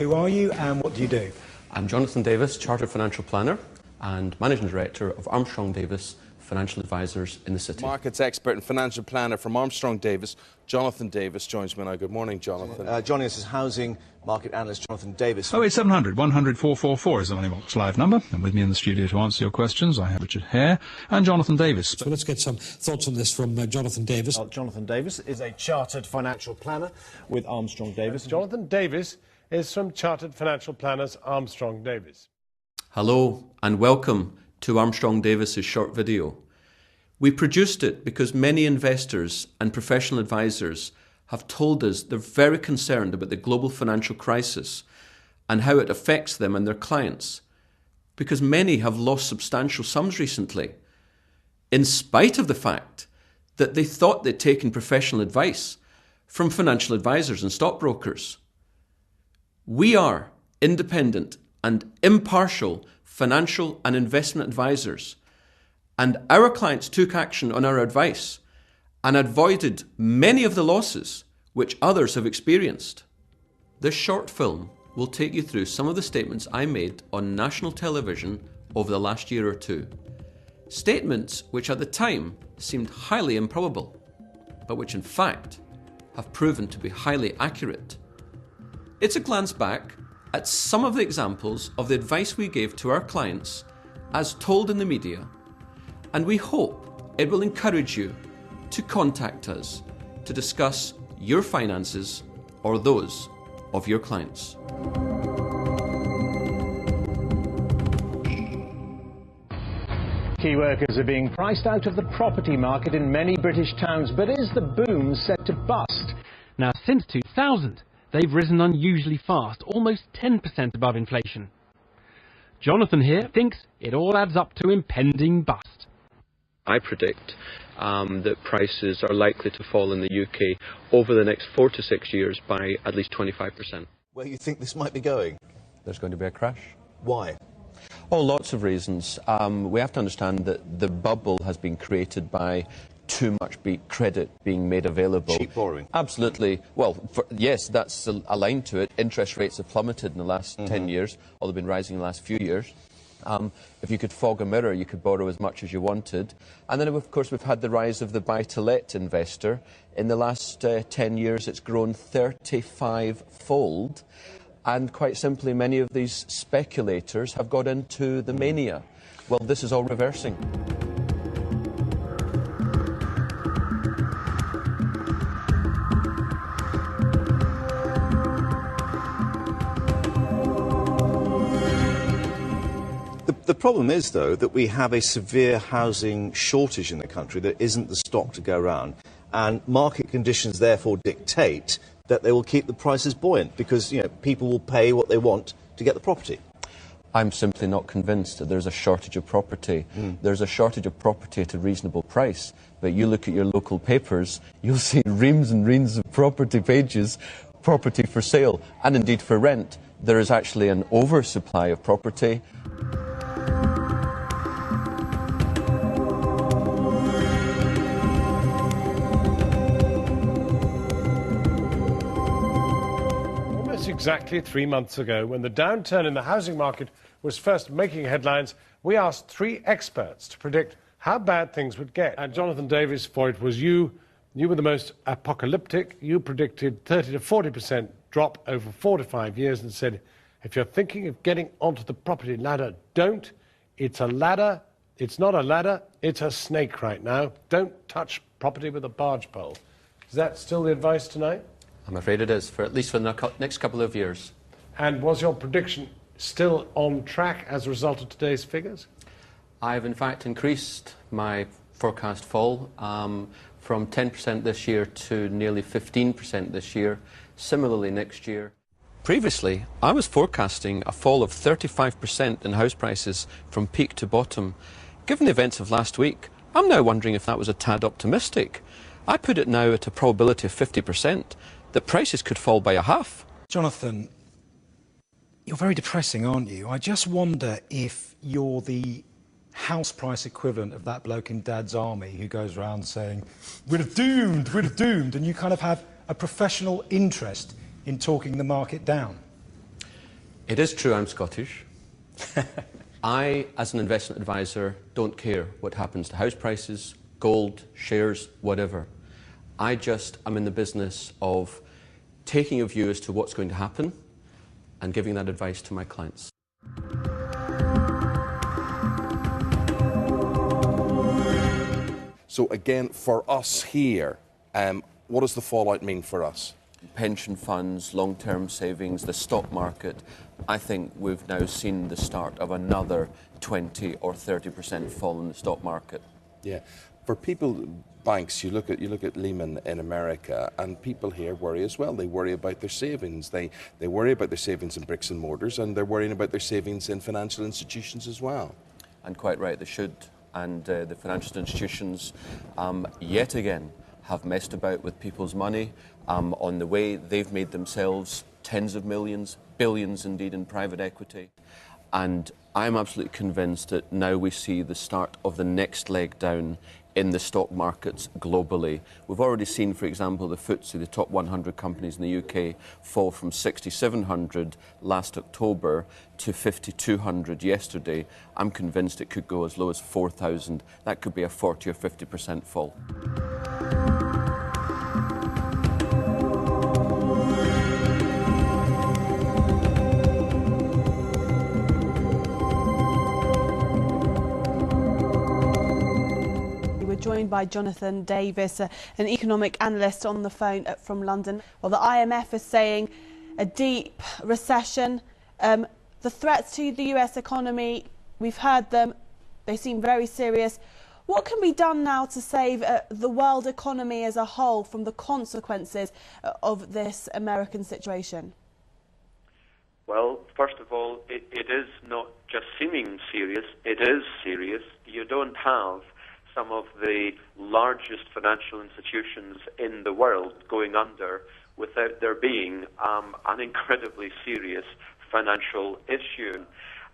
Who are you and what do you do? I'm Jonathan Davis, Chartered Financial Planner and Managing Director of Armstrong Davis Financial Advisors in the City. Markets expert and financial planner from Armstrong Davis, Jonathan Davis, joins me now. Good morning, Jonathan. Joining us is housing market analyst Jonathan Davis. 08700 100 444 is the Moneybox Live number. And with me in the studio to answer your questions, I have Richard Hare and Jonathan Davis. So let's get some thoughts on this from Jonathan Davis. Jonathan Davis is a chartered financial planner with Armstrong Davis. Jonathan Davis is from Chartered Financial Planners Armstrong Davis. Hello and welcome to Armstrong Davis's short video. We produced it because many investors and professional advisors have told us they're very concerned about the global financial crisis and how it affects them and their clients, because many have lost substantial sums recently, in spite of the fact that they thought they'd taken professional advice from financial advisors and stockbrokers. We are independent and impartial financial and investment advisors, and our clients took action on our advice and avoided many of the losses which others have experienced. This short film will take you through some of the statements I made on national television over the last year or two. Statements which at the time seemed highly improbable, but which in fact have proven to be highly accurate. It's a glance back at some of the examples of the advice we gave to our clients as told in the media, and we hope it will encourage you to contact us to discuss your finances or those of your clients. Key workers are being priced out of the property market in many British towns, but is the boom set to bust? Now, since 2000, they've risen unusually fast, almost 10% above inflation. Jonathan here thinks it all adds up to impending bust. I predict that prices are likely to fall in the UK over the next 4 to 6 years by at least 25%. Where you think this might be going? There's going to be a crash. Why? Oh, lots of reasons. We have to understand that the bubble has been created by too much credit being made available. Cheap borrowing. Absolutely. Well, yes, that's aligned to it. Interest rates have plummeted in the last 10 years, although they've been rising in the last few years. If you could fog a mirror, you could borrow as much as you wanted. And then, of course, we've had the rise of the buy-to-let investor. In the last 10 years, it's grown 35-fold. And quite simply, many of these speculators have got into the mania. Well, this is all reversing. The problem is, though, that we have a severe housing shortage in the country. There isn't the stock to go around, and market conditions therefore dictate that they will keep the prices buoyant because, you know, people will pay what they want to get the property. I'm simply not convinced that there's a shortage of property. There's a shortage of property at a reasonable price, but you look at your local papers, you'll see reams and reams of property pages, property for sale, and indeed for rent. There is actually an oversupply of property. Exactly 3 months ago, when the downturn in the housing market was first making headlines, we asked 3 experts to predict how bad things would get. And Jonathan Davis, for it was you were the most apocalyptic. You predicted 30 to 40% drop over 4 to 5 years and said, if you're thinking of getting onto the property ladder, don't. It's a ladder. It's not a ladder. It's a snake right now. Don't touch property with a barge pole. Is that still the advice tonight? I'm afraid it is, for at least for the next couple of years. And was your prediction still on track as a result of today's figures? I've in fact increased my forecast fall from 10% this year to nearly 15% this year, similarly next year. Previously, I was forecasting a fall of 35% in house prices from peak to bottom. Given the events of last week, I'm now wondering if that was a tad optimistic. I put it now at a probability of 50%. that prices could fall by a half. Jonathan, you're very depressing, aren't you? I just wonder if you're the house price equivalent of that bloke in Dad's Army who goes around saying, we're doomed, and you kind of have a professional interest in talking the market down. It is true I'm Scottish. I, as an investment advisor, don't care what happens to house prices, gold, shares, whatever. I just am in the business of taking a view as to what's going to happen and giving that advice to my clients. So again, for us here, what does the fallout mean for us? Pension funds, long-term savings, the stock market. I think we've now seen the start of another 20 or 30% fall in the stock market. Yeah, for people, banks, you look at Lehman in America, and people here worry as well. They worry about their savings. They worry about their savings in bricks and mortars, and they're worrying about their savings in financial institutions as well. And quite right, they should. And the financial institutions, yet again, have messed about with people's money on the way. They've made themselves tens of millions, billions indeed, in private equity. And I'm absolutely convinced that now we see the start of the next leg down in the stock markets globally. We've already seen, for example, the FTSE, the top 100 companies in the UK, fall from 6,700 last October to 5,200 yesterday. I'm convinced it could go as low as 4,000. That could be a 40 or 50% fall. Joined by Jonathan Davis, an economic analyst on the phone from London. Well, the IMF is saying a deep recession. The threats to the US economy, we've heard them. They seem very serious. What can be done now to save the world economy as a whole from the consequences of this American situation? Well, first of all, it is not just seeming serious. It is serious. You don't have some of the largest financial institutions in the world going under without there being an incredibly serious financial issue.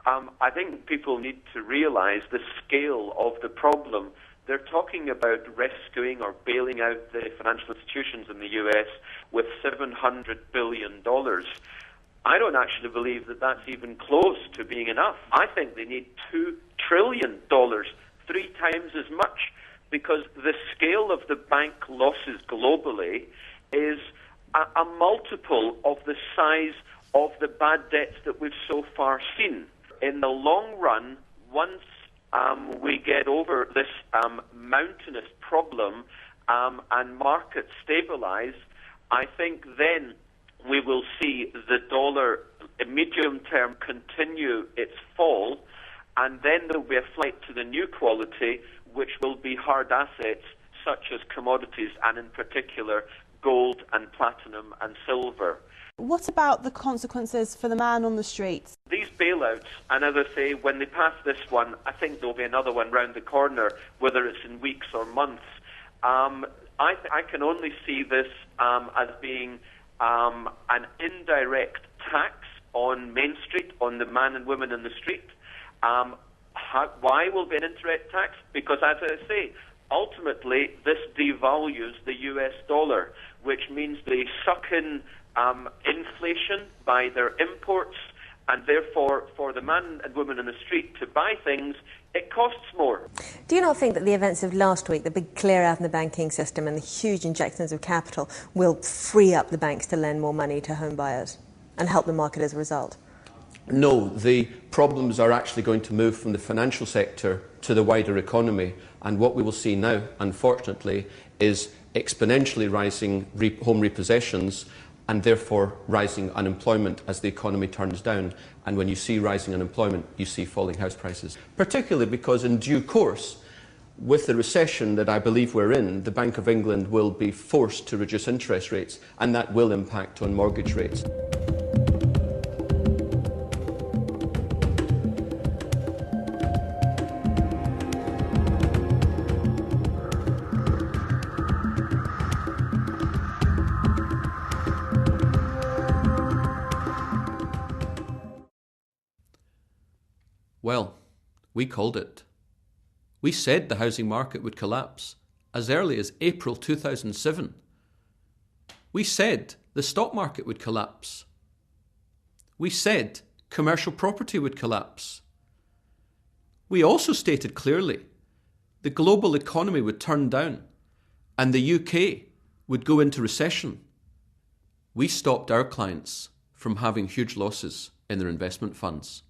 I think people need to realize the scale of the problem. They're talking about rescuing or bailing out the financial institutions in the US with $700 billion. I don't actually believe that that's even close to being enough. I think they need $2 trillion, 3 times as much, because the scale of the bank losses globally is a multiple of the size of the bad debts that we've so far seen. In the long run, once we get over this mountainous problem and markets stabilize, I think then we will see the dollar medium term continue its fall, and then there will be a flight to the new quality, which will be hard assets such as commodities, and in particular gold and platinum and silver. What about the consequences for the man on the streets? These bailouts, and as I say, when they pass this one, I think there'll be another one round the corner, whether it's in weeks or months. I can only see this as being an indirect tax on Main Street, on the man and women in the street. Why will be an indirect tax? Because, as I say, ultimately this devalues the US dollar, which means they suck in inflation by their imports, and therefore for the man and woman in the street to buy things, it costs more. Do you not think that the events of last week, the big clear out in the banking system and the huge injections of capital, will free up the banks to lend more money to home buyers and help the market as a result? No, the problems are actually going to move from the financial sector to the wider economy, and what we will see now, unfortunately, is exponentially rising home repossessions and therefore rising unemployment as the economy turns down. And when you see rising unemployment, you see falling house prices, particularly because in due course, with the recession that I believe we're in, the Bank of England will be forced to reduce interest rates, and that will impact on mortgage rates. Well, we called it. We said the housing market would collapse as early as April 2007. We said the stock market would collapse. We said commercial property would collapse. We also stated clearly the global economy would turn down and the UK would go into recession. We stopped our clients from having huge losses in their investment funds.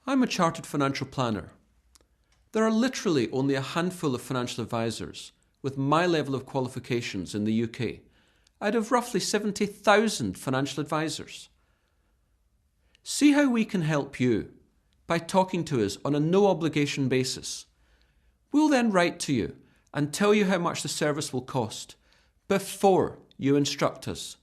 I'm a chartered financial planner. There are literally only a handful of financial advisors with my level of qualifications in the UK out of roughly 70,000 financial advisors. See how we can help you by talking to us on a no-obligation basis. We'll then write to you and tell you how much the service will cost before you instruct us.